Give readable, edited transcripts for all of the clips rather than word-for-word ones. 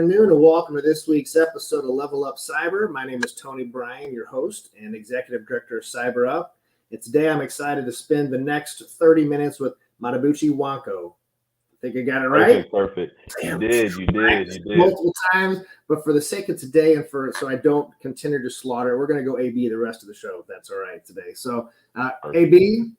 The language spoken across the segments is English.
afternoon and welcome to this week's episode of LevelUp Cyber. My name is Tony Bryan, your host and Executive Director of CyberUp. And today I'm excited to spend the next 30 minutes with Madabuchi Nwanko. I think I got it right? Perfect. Damn. You did. Multiple times, but for the sake of today and so I don't continue to slaughter, we're going to go AB the rest of the show, if that's all right today. So AB,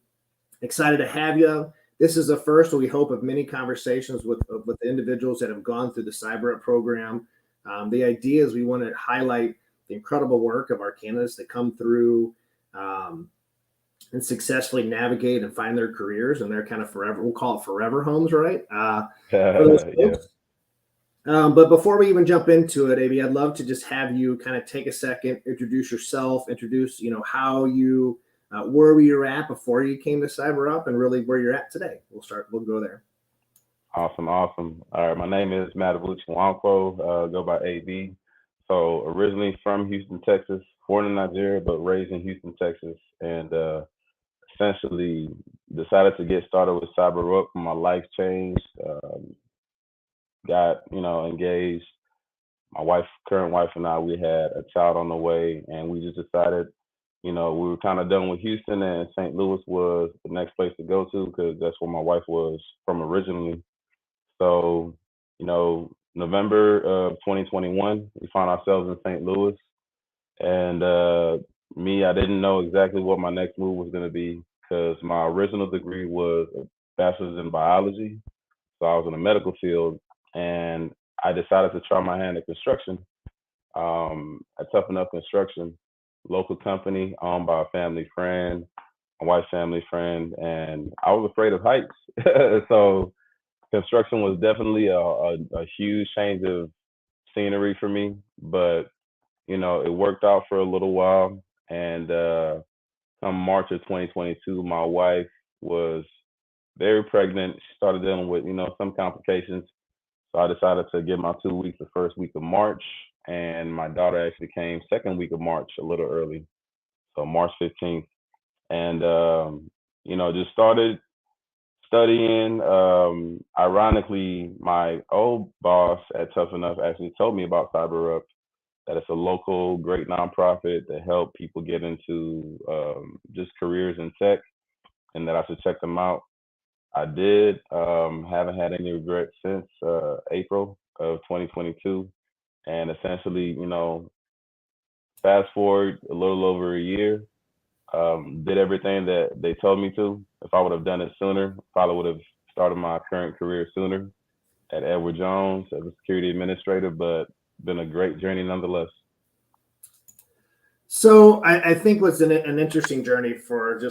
excited to have you. This is the first, we hope, of many conversations with individuals that have gone through the CyberUp program. The idea is we want to highlight the incredible work of our candidates that come through and successfully navigate and find their careers and their kind of forever, we'll call it forever homes, right? For those folks. But before we even jump into it, AB, I'd love to just have you kind of take a second, introduce yourself, how you where you were at before you came to CyberUp and really where you're at today. We'll go there. Awesome. All right, my name is Maduabuchi Nwanko, go by AB. So originally from Houston, Texas, born in Nigeria, but raised in Houston, Texas, and essentially decided to get started with CyberUp. My life changed, got engaged. My current wife and I, we had a child on the way, and we just decided we were kind of done with Houston, and St. Louis was the next place to go to because that's where my wife was from originally. So, November of 2021, we found ourselves in St. Louis. And I didn't know exactly what my next move was going to be because my original degree was a bachelor's in biology. So I was in the medical field, and I decided to try my hand at construction, at Tough Enough Construction. Local company owned by a family friend, my wife's family friend, and I was afraid of heights. So construction was definitely a huge change of scenery for me, but it worked out for a little while. And come March of 2022, my wife was very pregnant. She started dealing with some complications. So I decided to get my 2 weeks the first week of March. And my daughter actually came second week of March, a little early, so March 15th. And, just started studying. Ironically, my old boss at Tough Enough actually told me about CyberUp, that it's a local great nonprofit that help people get into just careers in tech, and that I should check them out. I did. Haven't had any regrets since April of 2022. And essentially, fast forward a little over a year, did everything that they told me to. If I would have done it sooner, probably would have started my current career sooner at Edward Jones as a security administrator, but been a great journey nonetheless. So I think what's an interesting journey for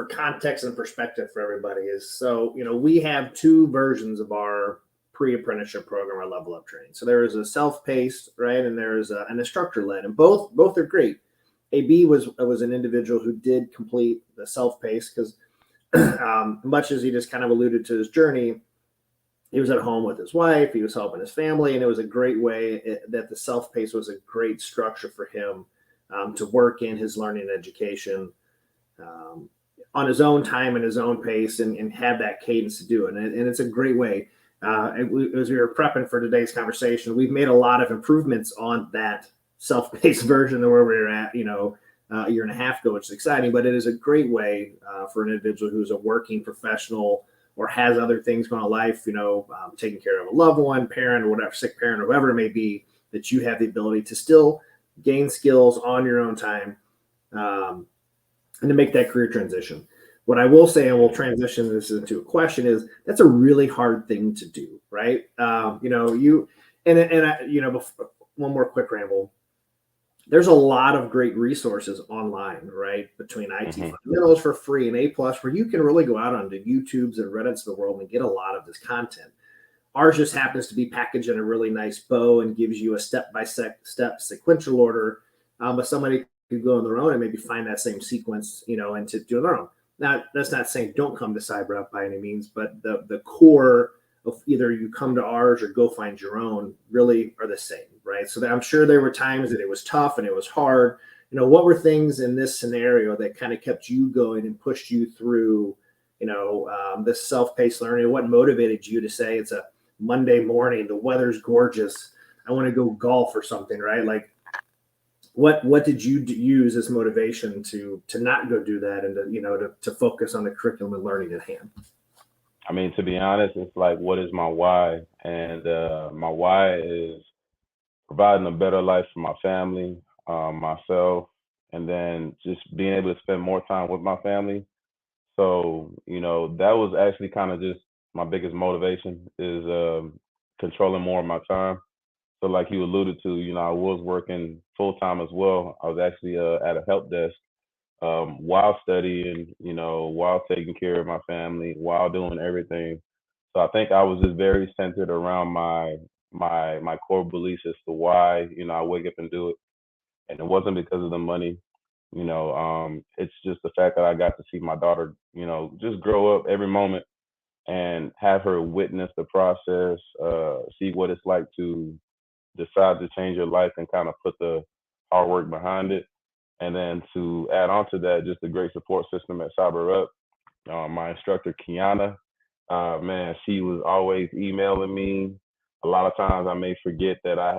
context and perspective for everybody is, we have two versions of our pre-apprenticeship program, our Level Up training. So there is a self-paced, right, and there is an instructor-led, and both are great. AB was an individual who did complete the self-paced because much as he just kind of alluded to his journey, he was at home with his wife, he was helping his family, and it was a great way that the self-paced was a great structure for him to work in his learning and education on his own time and his own pace and have that cadence to do it. And it's a great way. As we were prepping for today's conversation, we've made a lot of improvements on that self-paced version of where we're at, a year and a half ago, which is exciting, but it is a great way for an individual who's a working professional or has other things going on in life, taking care of a loved one, parent, or whatever, sick parent, or whatever it may be, that you have the ability to still gain skills on your own time and to make that career transition. What I will say, and we'll transition this into a question, is that's a really hard thing to do, right? One more quick ramble. There's a lot of great resources online, right? Between IT fundamentals for free and A+, where you can really go out onto YouTubes and Reddits of the world and get a lot of this content. Ours just happens to be packaged in a really nice bow and gives you a step-by-step sequential order. But somebody could go on their own and maybe find that same sequence, and to do their own. Now, that's not saying don't come to CyberUp by any means, but the core of either you come to ours or go find your own really are the same, right? So I'm sure there were times that it was tough and it was hard. What were things in this scenario that kind of kept you going and pushed you through, this self-paced learning? What motivated you to say it's a Monday morning, the weather's gorgeous, I want to go golf or something, right? Like, what did you use as motivation to not go do that and to focus on the curriculum and learning at hand? I mean, to be honest, it's like, what is my why? And my why is providing a better life for my family, myself, and then just being able to spend more time with my family. So, that was actually kind of just my biggest motivation is controlling more of my time. So, like you alluded to, I was working full time as well. I was actually at a help desk while studying, while taking care of my family, while doing everything. So I think I was just very centered around my core beliefs as to why, I wake up and do it. And it wasn't because of the money. It's just the fact that I got to see my daughter, just grow up every moment and have her witness the process, see what it's like to decide to change your life and kind of put the hard work behind it. And then to add on to that, just a great support system at CyberUp. My instructor, Kiana, man, she was always emailing me. A lot of times I may forget that I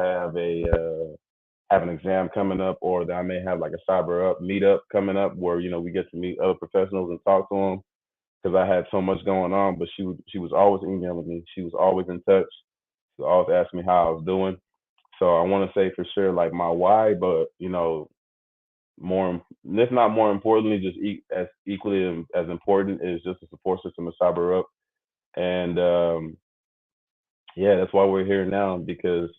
have an exam coming up, or that I may have like a CyberUp meetup coming up where, we get to meet other professionals and talk to them because I had so much going on. But she was always emailing me. She was always in touch. She was always asking me how I was doing. So I want to say for sure, like my why, but more, if not more importantly, just as equally as important is just the support system of CyberUp. And yeah, that's why we're here now, because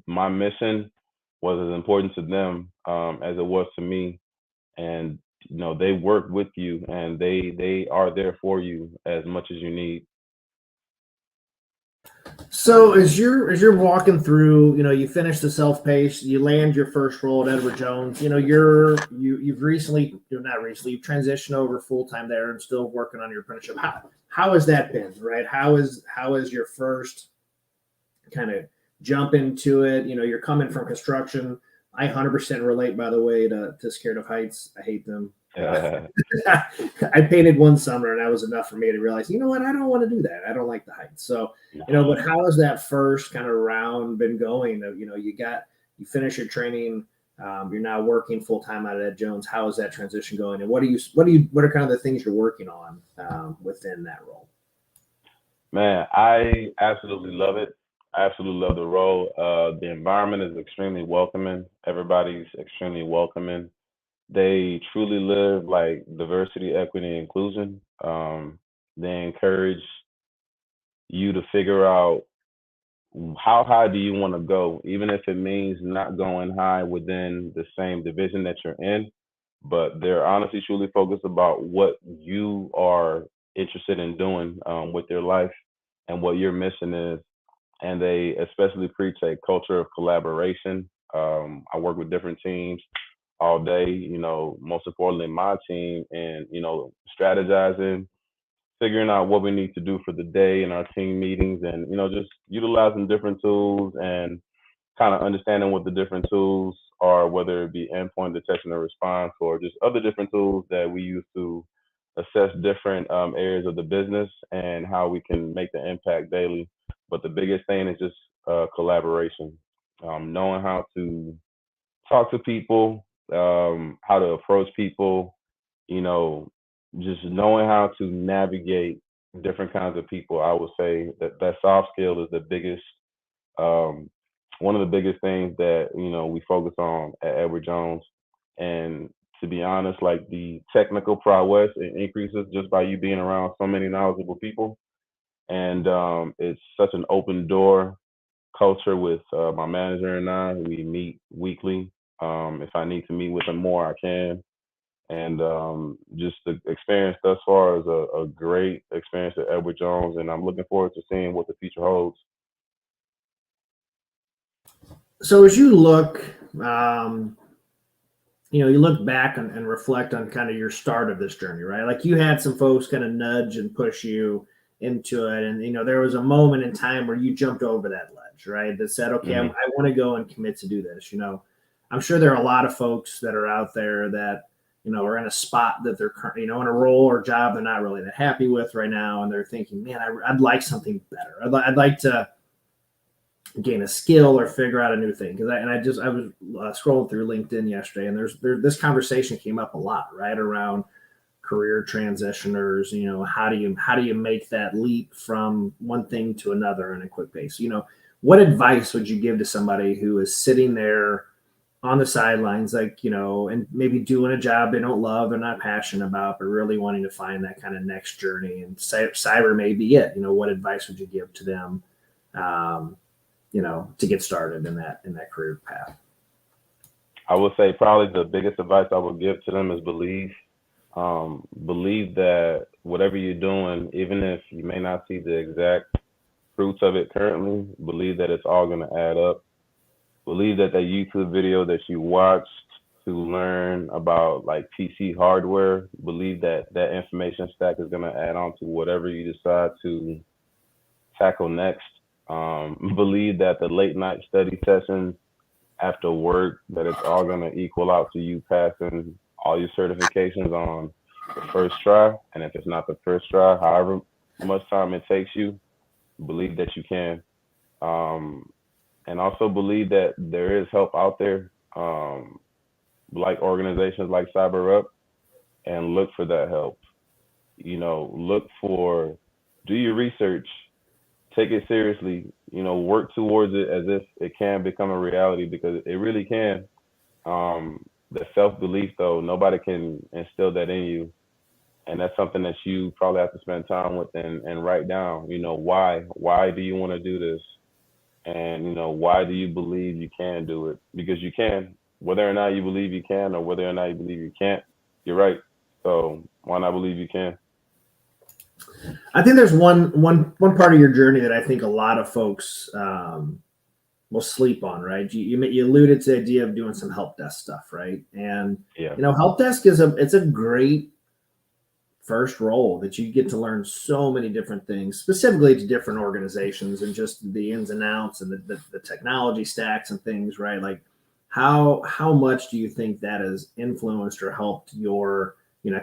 my mission was as important to them as it was to me. And they work with you, and they are there for you as much as you need. So as you're walking through, you finish the self-paced, you land your first role at Edward Jones. You've recently, not recently, you've transitioned over full time there and still working on your apprenticeship. How has that been, right? How is your first kind of jump into it? You're coming from construction. I 100% relate, by the way, to scared of heights. I hate them. I painted one summer, and that was enough for me to realize, you know what, I don't want to do that. I don't like the heights. So, but how has that first kind of round been going? You finish your training, you're now working full time out at Jones. How is that transition going? And what are kind of the things you're working on within that role? Man, I absolutely love it. I absolutely love the role. The environment is extremely welcoming. Everybody's extremely welcoming. They truly live like diversity, equity, and inclusion. They encourage you to figure out how high do you want to go, even if it means not going high within the same division that you're in. But they're honestly truly focused about what you are interested in doing with your life and what your mission is. And they especially preach a culture of collaboration. I work with different teams all day, most importantly, my team, and, strategizing, figuring out what we need to do for the day in our team meetings, and, just utilizing different tools and kind of understanding what the different tools are, whether it be endpoint detection or response, or just other different tools that we use to assess different areas of the business and how we can make the impact daily. But the biggest thing is just collaboration, knowing how to talk to people, how to approach people, you know, just knowing how to navigate different kinds of people. I would say that soft skill is the biggest, um, one of the biggest things that, we focus on at Edward Jones. And to be honest, like the technical prowess, it increases just by you being around so many knowledgeable people. And it's such an open door culture with my manager and I. We meet weekly. If I need to meet with him more, I can. And just the experience thus far is a great experience at Edward Jones, and I'm looking forward to seeing what the future holds. So as you look, you look back and reflect on kind of your start of this journey, right? Like you had some folks kind of nudge and push you into it. And, there was a moment in time where you jumped over that ledge, right? That said, okay, I want to go and commit to do this. I'm sure there are a lot of folks that are out there that, are in a spot that they're currently, in a role or job they're not really that happy with right now. And they're thinking, man, I'd like something better. I'd like to, gain a skill or figure out a new thing. Because I was scrolling through LinkedIn yesterday, and this conversation came up a lot, right, around career transitioners. How do you make that leap from one thing to another in a quick pace? What advice would you give to somebody who is sitting there on the sidelines, and maybe doing a job they don't love, they're not passionate about, but really wanting to find that kind of next journey, and cyber may be it? What advice would you give to them, to get started in that career path? I would say probably the biggest advice I would give to them is believe that whatever you're doing, even if you may not see the exact fruits of it currently, believe that it's all going to add up. Believe that YouTube video that you watched to learn about like PC hardware, believe that information stack is going to add on to whatever you decide to tackle next. Believe that the late night study sessions after work, that it's all going to equal out to you passing all your certifications on the first try. And if it's not the first try, however much time it takes you, believe that you can. And also believe that there is help out there, like organizations like CyberUp, and look for that help. Do your research, take it seriously, work towards it as if it can become a reality, because it really can. The self-belief, though, nobody can instill that in you. And that's something that you probably have to spend time with and write down. Why do you want to do this? And, why do you believe you can do it? Because you can. Whether or not you believe you can or whether or not you believe you can't, you're right. So why not believe you can? I think there's one part of your journey that I think a lot of folks will sleep on, right? You alluded to the idea of doing some help desk stuff, right? And yeah, help desk it's a great first role that you get to learn so many different things, specifically to different organizations, and just the ins and outs and the technology stacks and things, right? Like how much do you think that has influenced or helped your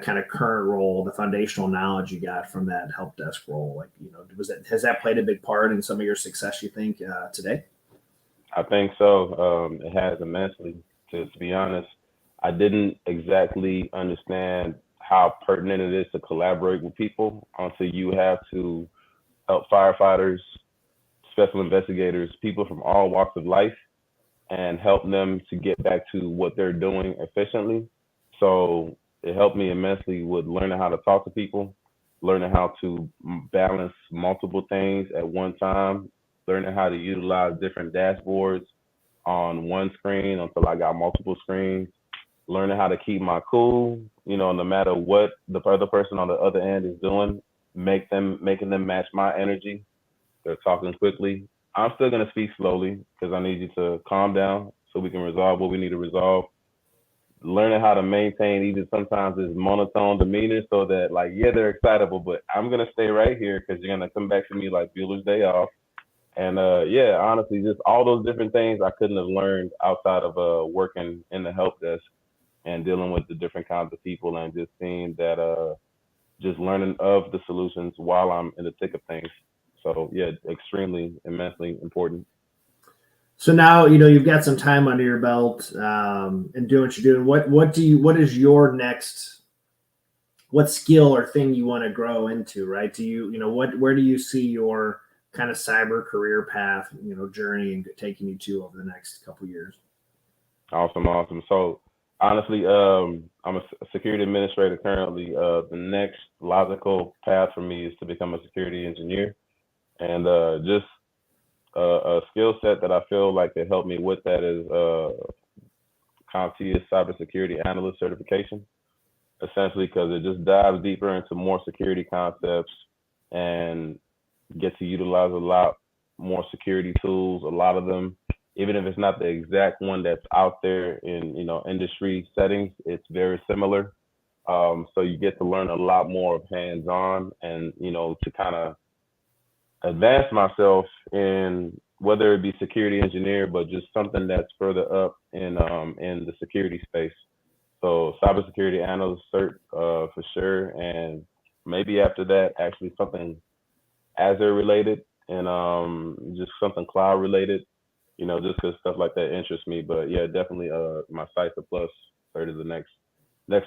kind of current role, the foundational knowledge you got from that help desk role? Has that played a big part in some of your success, you think, today? I think so. It has immensely. To be honest, I didn't exactly understand how pertinent it is to collaborate with people until you have to help firefighters, special investigators, people from all walks of life, and help them to get back to what they're doing efficiently. So it helped me immensely with learning how to talk to people, learning how to balance multiple things at one time, learning how to utilize different dashboards on one screen until I got multiple screens, learning how to keep my cool, no matter what the other person on the other end is doing, making them match my energy. They're talking quickly. I'm still going to speak slowly because I need you to calm down so we can resolve what we need to resolve. Learning how to maintain even sometimes this monotone demeanor so that, like, yeah, they're excitable, but I'm going to stay right here because you're going to come back to me like Bueller's Day Off. And yeah, honestly, just all those different things I couldn't have learned outside of working in the help desk and dealing with the different kinds of people, and just seeing that, just learning of the solutions while I'm in the thick of things. So yeah, extremely, immensely important. So now, you've got some time under your belt, and doing what you're doing. What is your next, what skill or thing you want to grow into, right? Where do you see your kind of cyber career path, journey and taking you to over the next couple of years? Awesome. So honestly, I'm a security administrator currently. The next logical path for me is to become a security engineer, and just a skill set that I feel like could help me with that is CompTIA cybersecurity analyst certification, essentially because it just dives deeper into more security concepts and get to utilize a lot more security tools, a lot of them, even if it's not the exact one that's out there in industry settings, it's very similar. So you get to learn a lot more of hands-on, and to kind of advance myself in whether it be security engineer, but just something that's further up in the security space. So cybersecurity analyst cert for sure, and maybe after that, actually something Azure related, and just something cloud related. Just because stuff like that interests me. But yeah, definitely my Cypher Plus third is the next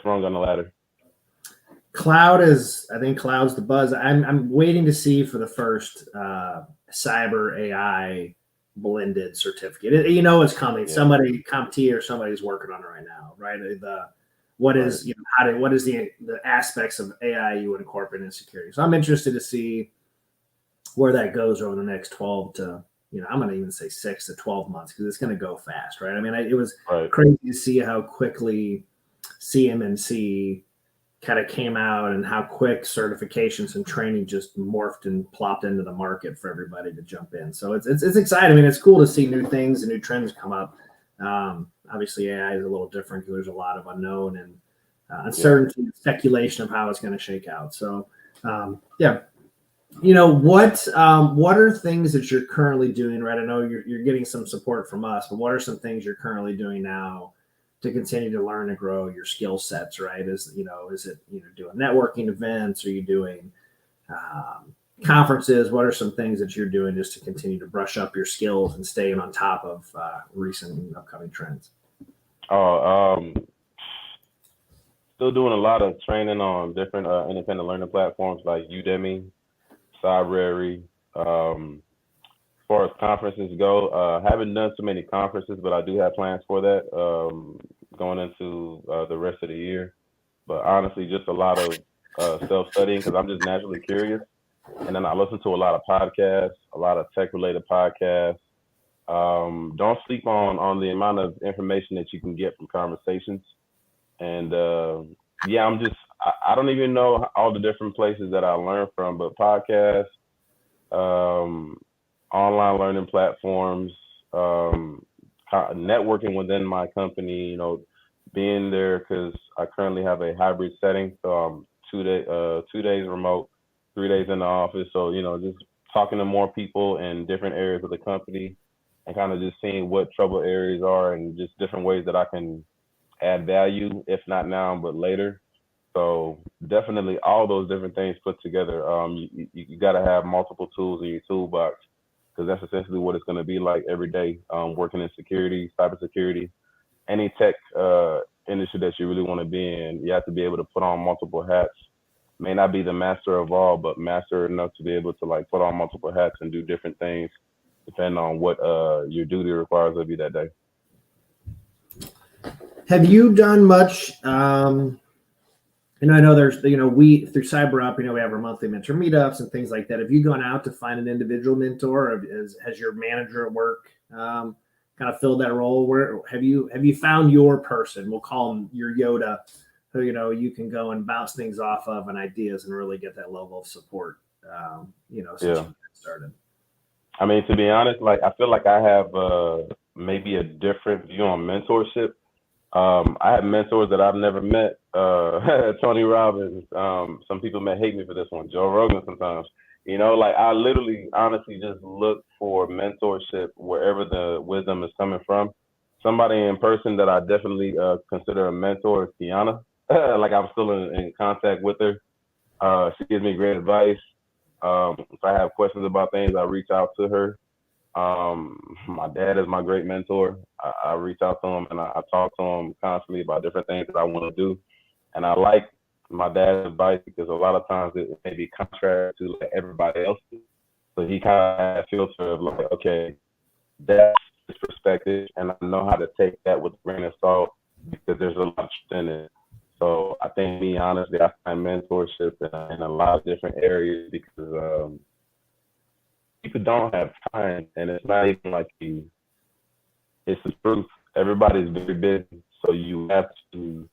rung on the ladder. I think cloud's the buzz. I'm waiting to see for the first cyber AI blended certificate. It's coming. Yeah. Somebody, CompTIA or somebody's working on it right now, right? What is the aspects of AI you would incorporate in security? So I'm interested to see where that goes over the next 12 to, I'm going to even say 6 to 12 months, because it's going to go fast, right? I mean, it was crazy to see how quickly CMMC kind of came out and how quick certifications and training just morphed and plopped into the market for everybody to jump in. So it's exciting. I mean, it's cool to see new things and new trends come up. Obviously, AI is a little different because there's a lot of unknown and uncertainty and speculation of how it's going to shake out. So, what are things that you're currently doing, right? I know you're getting some support from us, but what are some things you're currently doing now to continue to learn and grow your skill sets, right? Is it doing networking events? Are you doing conferences? What are some things that you're doing just to continue to brush up your skills and staying on top of recent and upcoming trends? Still doing a lot of training on different independent learning platforms like Udemy, CyberUp. As far as conferences go, haven't done so many conferences, but I do have plans for that going into the rest of the year. But honestly, just a lot of self-studying, because I'm just naturally curious. And then I listen to a lot of podcasts, a lot of tech-related podcasts. Don't sleep on the amount of information that you can get from conversations. And I don't even know all the different places that I learn from, but podcasts, online learning platforms, networking within my company, being there, because I currently have a hybrid setting. So I'm 2 days remote, 3 days in the office. So, just talking to more people in different areas of the company and kind of just seeing what trouble areas are and just different ways that I can add value, if not now, but later. So definitely all those different things put together. You got to have multiple tools in your toolbox, because that's essentially what it's going to be like every day, working in security, cybersecurity, any tech industry that you really want to be in. You have to be able to put on multiple hats. May not be the master of all, but master enough to be able to put on multiple hats and do different things depending on what your duty requires of you that day. Have you done much? I know there's, we through CyberUp, we have our monthly mentor meetups and things like that. Have you gone out to find an individual mentor, or has your manager at work kind of filled that role? Where have you found your person? We'll call him your Yoda, who you can go and bounce things off of and ideas and really get that level of support. Since you started. I mean, to be honest, I feel like I have maybe a different view on mentorship. I have mentors that I've never met. Tony Robbins. Some people may hate me for this one. Joe Rogan sometimes. I literally, honestly, just look for mentorship wherever the wisdom is coming from. Somebody in person that I definitely consider a mentor is Kiana. I'm still in contact with her. She gives me great advice. If I have questions about things, I reach out to her. My dad is my great mentor. I reach out to him and I talk to him constantly about different things that I want to do. And I like my dad's advice because a lot of times it may be contrary to everybody else's. So he kind of has a filter of okay, that's his perspective, and I know how to take that with a grain of salt because there's a lot of truth in it. So I think me, honestly, I find mentorship in a lot of different areas because people don't have time, and it's not even it's the truth. Everybody's very busy, so you have to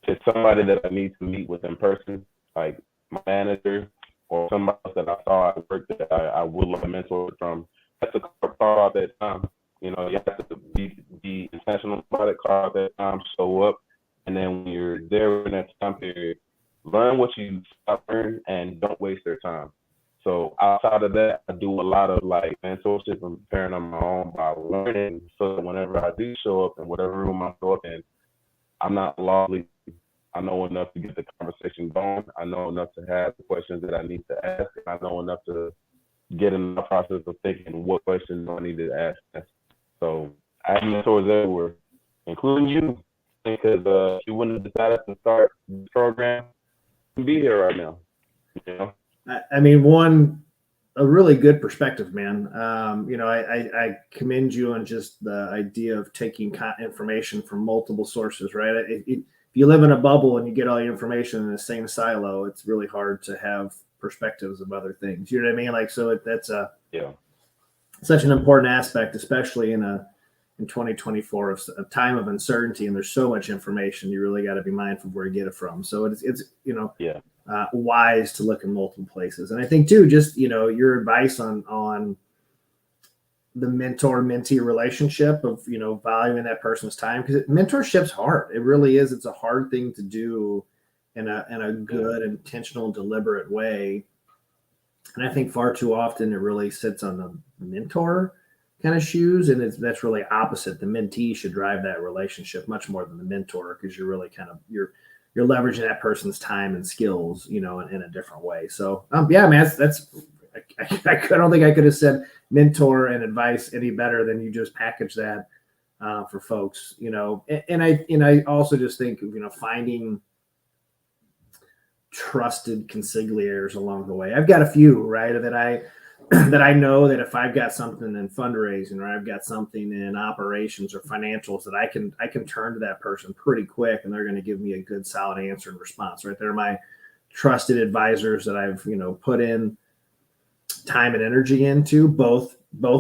pick somebody that I need to meet with in person, like my manager or somebody else that I saw at work that I would love a mentor from. That's a carve out that time. You have to be intentional about it, carve out that time, show up, and then when you're there in that time period, learn what you learn and don't waste their time. So outside of that, I do a lot of mentorship and preparing on my own by learning. So that whenever I do show up in whatever room I show up in, I'm not lost. I know enough to get the conversation going. I know enough to have the questions that I need to ask. And I know enough to get in the process of thinking what questions do I need to ask. So I have mentors everywhere, including you, because you wouldn't have decided to start this program and be here right now. You know? I mean, a really good perspective, man. I commend you on just the idea of taking information from multiple sources, right? If you live in a bubble and you get all your information in the same silo, it's really hard to have perspectives of other things. You know what I mean? Like, so that's such an important aspect, especially in 2024 of a time of uncertainty, and there's so much information. You really got to be mindful of where you get it from. So it's wise to look in multiple places. And I think too, just your advice on the mentor-mentee relationship of valuing that person's time, because mentorship's hard. It really is. It's a hard thing to do in a good, intentional, deliberate way. And I think far too often it really sits on the mentor kind of shoes, and that's really opposite. The mentee should drive that relationship much more than the mentor, because you're really kind of you're leveraging that person's time and skills, in a different way. So man, that's I don't think I could have said mentor and advice any better than you just packaged that for folks, and I also just think of finding trusted consigliers along the way. I've got a few, right, that I know that if I've got something in fundraising, or I've got something in operations or financials, that I can turn to that person pretty quick, and they're going to give me a good, solid answer and response. Right, they're my trusted advisors that I've put in time and energy into both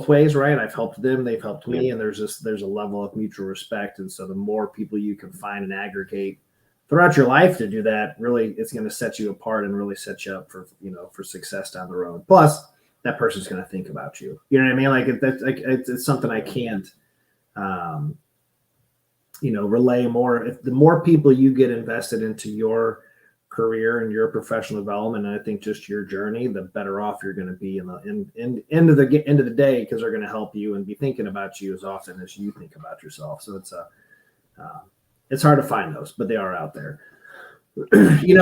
ways. Right, I've helped them, they've helped me, and there's a level of mutual respect. And so the more people you can find and aggregate throughout your life to do that, really, it's going to set you apart and really set you up for success down the road. Plus, that person's going to think about you. You know what I mean? Like it's something I can't, relay more. If the more people you get invested into your career and your professional development, and I think just your journey, the better off you're going to be in the end of the day, because they're going to help you and be thinking about you as often as you think about yourself. So it's hard to find those, but they are out there. As you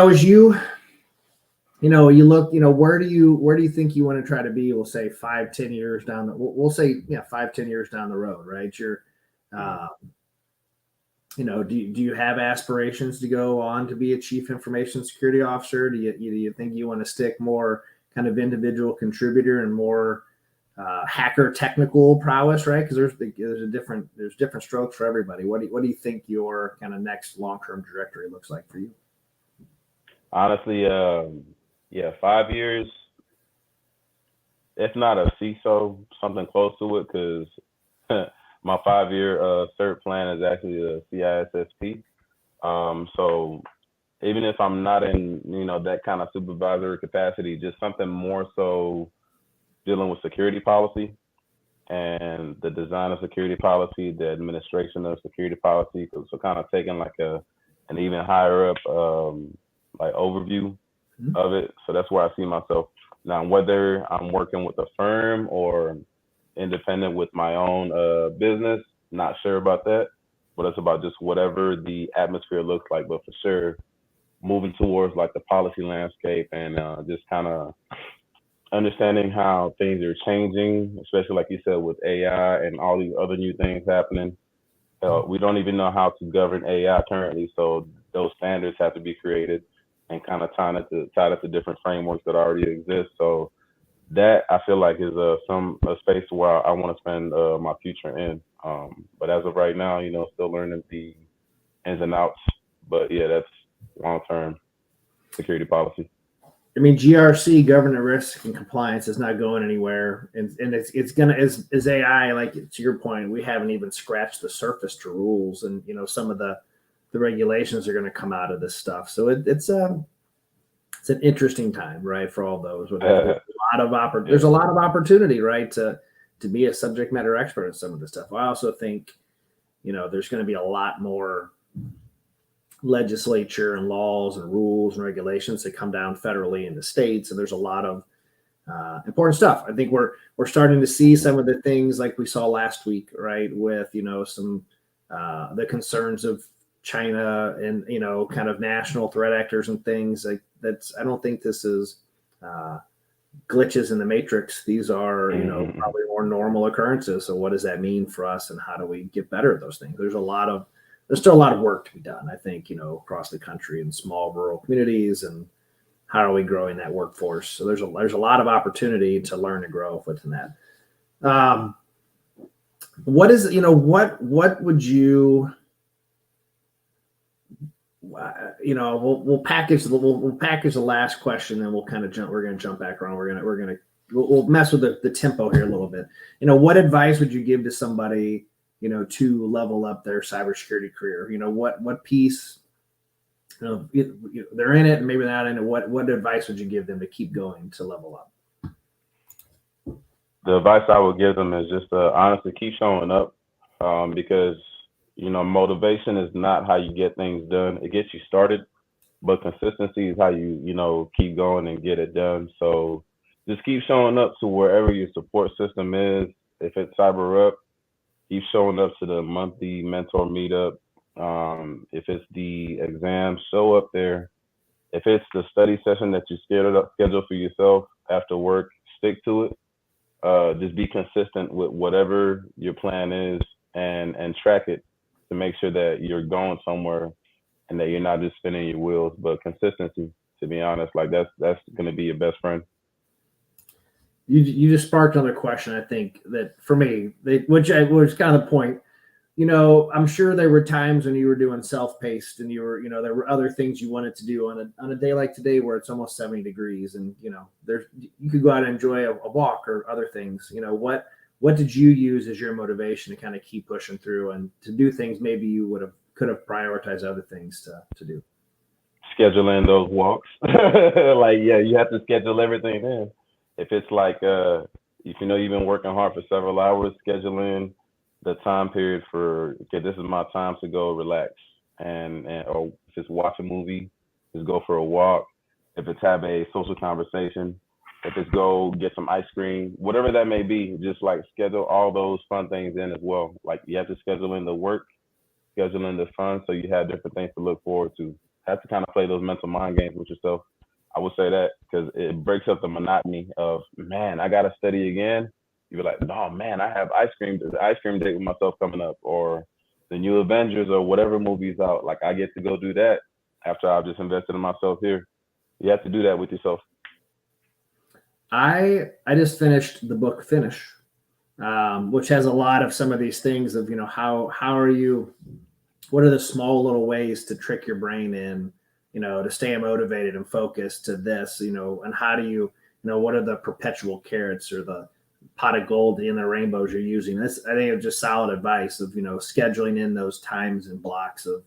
look, where do you think you want to try to be? We'll say 5-10 years down we'll say 5-10 years down the road, right? You're do you have aspirations to go on to be a chief information security officer? Do you think you want to stick more kind of individual contributor and more hacker technical prowess, right? Because there's different strokes for everybody. What do you think your kind of next long-term trajectory looks like for you? Honestly, 5 years, if not a CISO, something close to it, because my 5-year cert plan is actually a CISSP. So even if I'm not in that kind of supervisory capacity, just something more so dealing with security policy and the design of security policy, the administration of security policy. So kind of taking like an even higher up overview of it. So that's where I see myself now. Whether I'm working with a firm or independent with my own business, not sure about that. But it's about just whatever the atmosphere looks like. But for sure, moving towards like the policy landscape and just kind of understanding how things are changing, especially like you said with AI and all these other new things happening. We don't even know how to govern AI currently, so those standards have to be created and kind of tied it to different frameworks that already exist. So that I feel like is a space where I want to spend my future in. But as of right now, still learning the ins and outs. But yeah, that's long-term security policy. I mean, GRC, governance, risk, and compliance is not going anywhere, and it's gonna as AI. Like to your point, we haven't even scratched the surface to rules, and some of the regulations are going to come out of this stuff. So it's an interesting time, right, for all those. There's a lot of opportunity, right, to be a subject matter expert in some of this stuff. I also think there's going to be a lot more legislature and laws and rules and regulations that come down federally in the states, and there's a lot of important stuff. I think we're starting to see some of the things like we saw last week, right, with some the concerns of China and kind of national threat actors and things like that's. I don't think this is glitches in the matrix. These are, Mm-hmm. probably more normal occurrences. So what does that mean for us, and how do we get better at those things? There's still a lot of work to be done, I think, across the country in small rural communities, and how are we growing that workforce? So there's a lot of opportunity to learn and grow within that. What is, what would you, we'll package the last question, then we'll kind of jump. We're going to jump back around. We'll mess with the tempo here a little bit. What advice would you give to somebody, to level up their cybersecurity career? What piece, they're in it and maybe not in it. What advice would you give them to keep going, to level up? The advice I would give them is just honestly keep showing up, because motivation is not how you get things done. It gets you started, but consistency is how you keep going and get it done. So just keep showing up to wherever your support system is. If it's CyberUp, keep showing up to the monthly mentor meetup. If it's the exam, show up there. If it's the study session that you schedule for yourself after work, stick to it. Just be consistent with whatever your plan is, and track it to make sure that you're going somewhere and that you're not just spinning your wheels. But consistency, to be honest, like that's going to be your best friend. You just sparked another question, I think, that for me, which was kind of the point. I'm sure there were times when you were doing self-paced, and there were other things you wanted to do on a day like today where it's almost 70 degrees, and you could go out and enjoy a walk or other things. What did you use as your motivation to kind of keep pushing through and to do things maybe you could have prioritized other things to do? Scheduling those walks, like you have to schedule everything in. If it's like if you've been working hard for several hours, scheduling the time period for, okay, this is my time to go relax, and or if it's watch a movie, just go for a walk. If it's have a social conversation, if it's go get some ice cream, whatever that may be, just like schedule all those fun things in as well. Like you have to schedule in the work, schedule in the fun, so you have different things to look forward to. Have to kind of play those mental mind games with yourself. I would say that, because it breaks up the monotony of, man, I gotta study again. You're like, no, man, I have the ice cream date with myself coming up, or the new Avengers or whatever movie's out. Like I get to go do that after I've just invested in myself here. You have to do that with yourself. I just finished the book Finish, which has a lot of some of these things of, how are you, what are the small little ways to trick your brain in, to stay motivated and focused to this, and how do you, what are the perpetual carrots or the pot of gold in the rainbows you're using? This, I think, is just solid advice of, scheduling in those times and blocks of,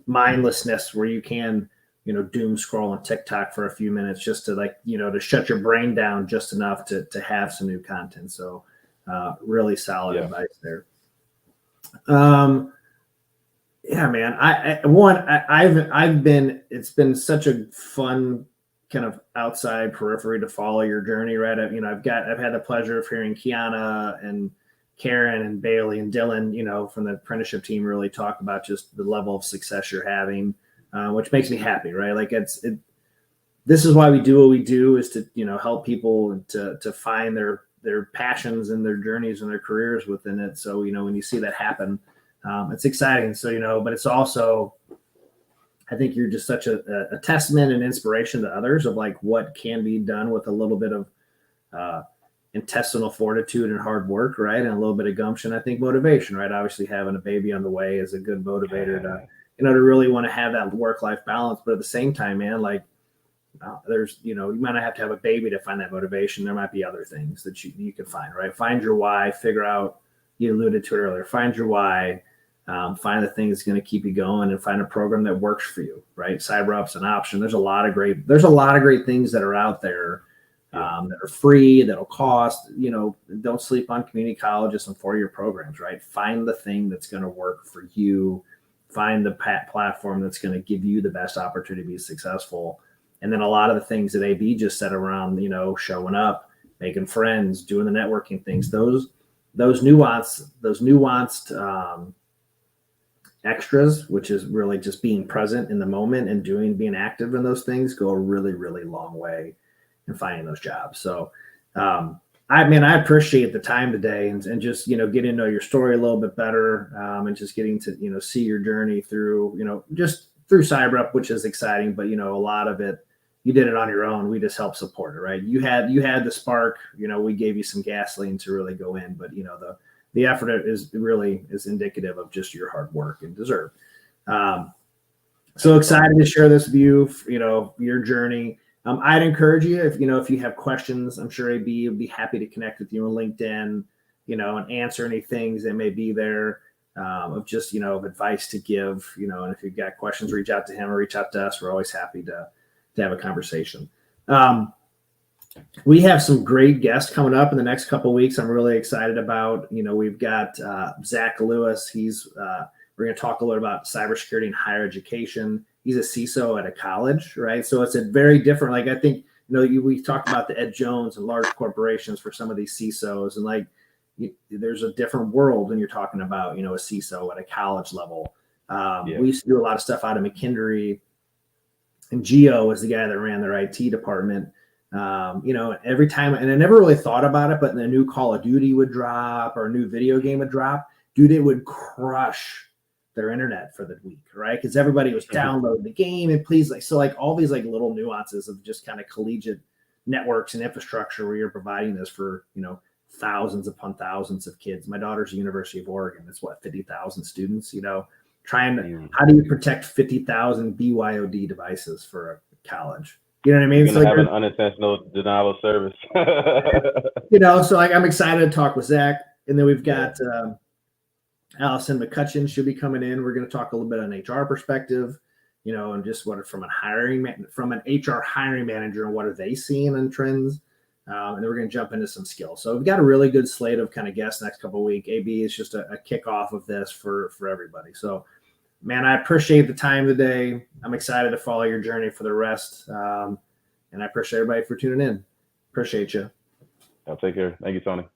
mindlessness where you can, doom scroll on TikTok for a few minutes just to to shut your brain down just enough to have some new content. So really solid advice there. Yeah, man. It's been such a fun kind of outside periphery to follow your journey, right? I've had the pleasure of hearing Kiana and Karen and Bailey and Dylan, from the apprenticeship team, really talk about just the level of success you're having, which makes me happy, right? Like this is why we do what we do, is to, help people to find their passions and their journeys and their careers within it. So, when you see that happen, it's exciting. So, but it's also, I think you're just such a testament and inspiration to others of like what can be done with a little bit of intestinal fortitude and hard work, right? And a little bit of gumption. I think motivation, right? Obviously having a baby on the way is a good motivator to really want to have that work-life balance. But at the same time, man, like there's, you might not have to have a baby to find that motivation. There might be other things that you can find, right? Find your why, figure out, you alluded to it earlier, find your why, find the thing that's going to keep you going, and find a program that works for you, right? CyberUp's an option. There's a lot of great things that are out there that are free, that'll cost, don't sleep on community colleges and 4-year programs, right? Find the thing that's going to work for you. Find the platform that's going to give you the best opportunity to be successful. And then a lot of the things that AB just said around, showing up, making friends, doing the networking things, those nuanced extras, which is really just being present in the moment and being active in those things, go a really, really long way. and finding those jobs. So, I appreciate the time today and just, getting to know your story a little bit better, and just getting to, see your journey through, just through CyberUp, which is exciting, but, a lot of it, you did it on your own. We just helped support it, right? You had the spark, we gave you some gasoline to really go in, but, the effort is indicative of just your hard work and deserve. So excited to share this with you, your journey. I'd encourage you if you have questions, I'm sure AB would be happy to connect with you on LinkedIn, and answer any things that may be there, of just, of advice to give, and if you've got questions, reach out to him or reach out to us. We're always happy to have a conversation. We have some great guests coming up in the next couple of weeks. I'm really excited about, we've got Zach Lewis. We're going to talk a little about cybersecurity and higher education. He's a CISO at a college, right? So it's a very different, like, I think, we talked about the Ed Jones and large corporations for some of these CISOs, and there's a different world when you're talking about, a CISO at a college level. We used to do a lot of stuff out of McKendree, and Gio was the guy that ran their IT department. Every time, and I never really thought about it, but the new Call of Duty would drop or a new video game would drop, dude, it would crush their internet for the week, right? Because everybody was downloading the game and all these little nuances of just kind of collegiate networks and infrastructure where you're providing this for, thousands upon thousands of kids. My daughter's at the University of Oregon. It's 50,000 students, how do you protect 50,000 BYOD devices for a college? You know what I mean? You're going to have an unintentional denial of service. So I'm excited to talk with Zach. And then we've got Allison McCutcheon should be coming in. We're going to talk a little bit on HR perspective, and just what from an HR hiring manager and what are they seeing in trends. And then we're going to jump into some skills. So we've got a really good slate of kind of guests next couple of weeks. AB is just a kickoff of this for everybody. So, man, I appreciate the time today. I'm excited to follow your journey for the rest. And I appreciate everybody for tuning in. Appreciate you. I'll take care. Thank you, Tony.